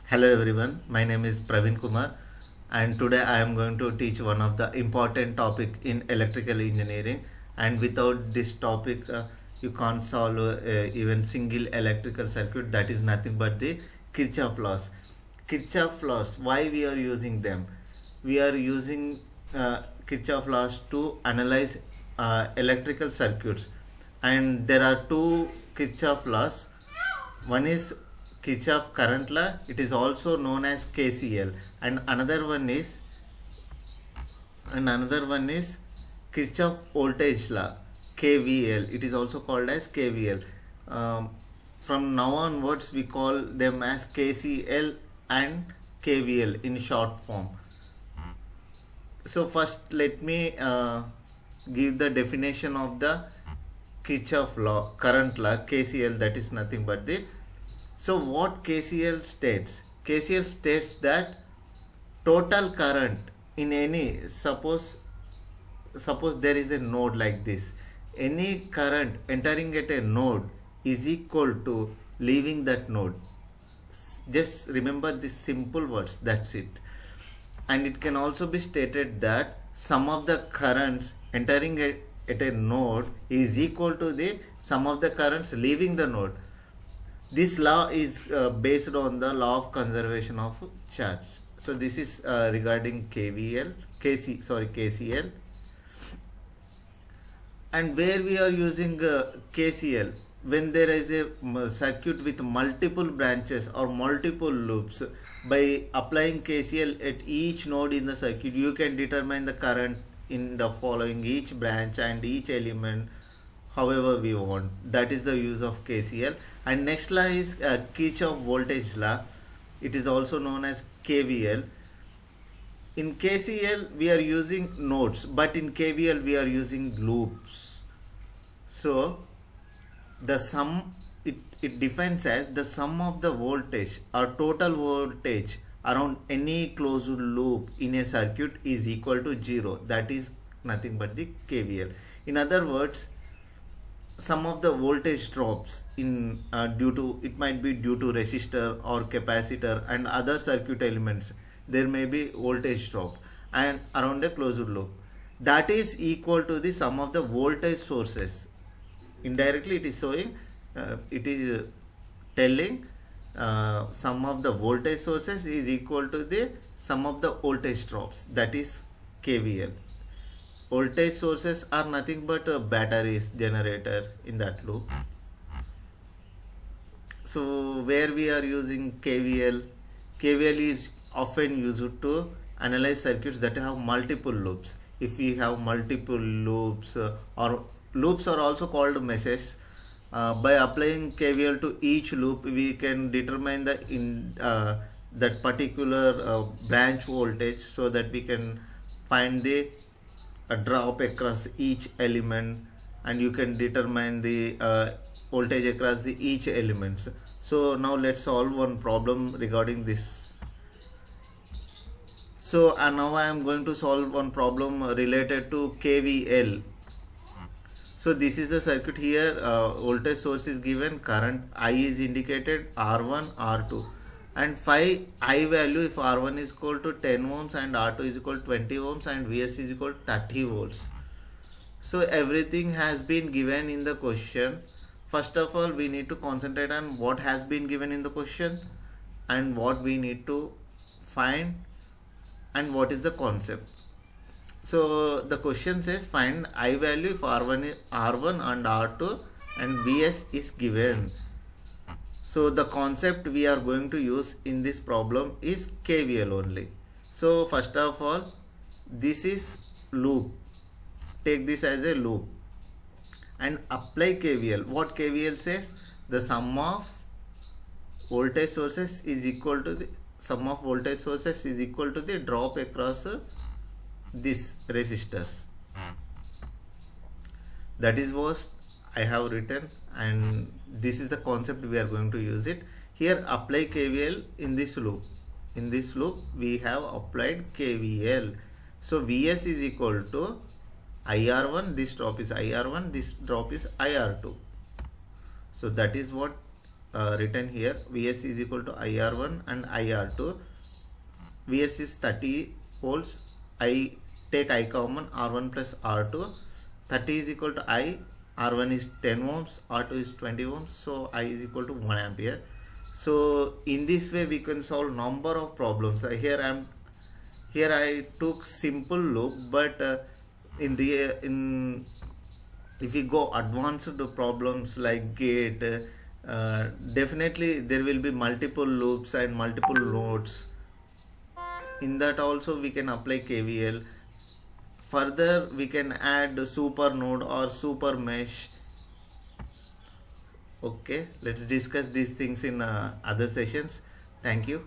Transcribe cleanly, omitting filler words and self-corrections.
Hello everyone, my name is Praveen Kumar and today I am going to teach one of the important topic in electrical engineering, and without this topic you can't solve even single electrical circuit. That is nothing but the Kirchhoff laws. Kirchhoff laws, why we are using them? We are using Kirchhoff laws to analyze electrical circuits, and there are two Kirchhoff laws. One is Kirchhoff current law, it is also known as KCL, and another one is Kirchhoff voltage law, KVL. It is also called as KVL. Um, from now onwards, we call them as KCL and KVL in short form. So first, let me give the definition of the Kirchhoff law, current law, KCL. That is nothing but the. So what KCL states? KCL states that total current in any, suppose there is a node like this. Any current entering at a node is equal to leaving that node. Just remember these simple words. That's it. And it can also be stated that sum of the currents entering at a node is equal to the sum of the currents leaving the node. This law is based on the law of conservation of charge. So this is regarding KCL. And where we are using KCL, when there is a circuit with multiple branches or multiple loops, by applying KCL at each node in the circuit, you can determine the current in the following each branch and each element however we want. That is the use of KCL. And next law is Kirchhoff voltage law. It is also known as KVL. In KCL we are using nodes, but in KVL we are using loops. So the sum, it defines as the sum of the voltage or total voltage around any closed loop in a circuit is equal to 0. That is nothing but the KVL. In other words, some of the voltage drops in due to, it might be due to resistor or capacitor and other circuit elements, there may be voltage drop and around a closed loop, that is equal to the sum of the voltage sources. Indirectly it is showing, it is telling sum of the voltage sources is equal to the sum of the voltage drops. That is KVL. Voltage sources are nothing but batteries, generator in that loop. So where we are using KVL, KVL is often used to analyze circuits that have multiple loops. If we have multiple loops, or loops are also called meshes, by applying KVL to each loop, we can determine that particular branch voltage, so that we can find the a drop across each element, and you can determine the voltage across each elements. So now let's solve one problem regarding this. So now I am going to solve one problem related to KVL. So this is the circuit here. Voltage source is given, current I is indicated, R1, R2, and phi I value, if R1 is equal to 10 ohms and R2 is equal to 20 ohms and Vs is equal to 30 volts. So everything has been given in the question. First of all, we need to concentrate on what has been given in the question and what we need to find and what is the concept. So the question says find I value if R1 and R2 and Vs is given. So the concept we are going to use in this problem is KVL only. So first of all, this is loop. Take this as a loop and apply KVL. What KVL says? The sum of voltage sources is equal to the drop across this resistors. That is what I have written, and this is the concept we are going to use it. Here apply KVL in this loop. In this loop we have applied KVL. So Vs is equal to IR1, this drop is IR1, this drop is IR2. So that is what written here. Vs is equal to IR1 and IR2. Vs is 30 volts. I take I common, R1 plus R2. 30 is equal to I, R1 is 10 ohms, R2 is 20 ohms, so I is equal to 1 ampere. So in this way we can solve number of problems. Here I took simple loop, but in if we go advanced problems like gate, definitely there will be multiple loops and multiple nodes. In that also we can apply KVL. Further we can add super node or super mesh. Okay, let's discuss these things in other sessions. Thank you.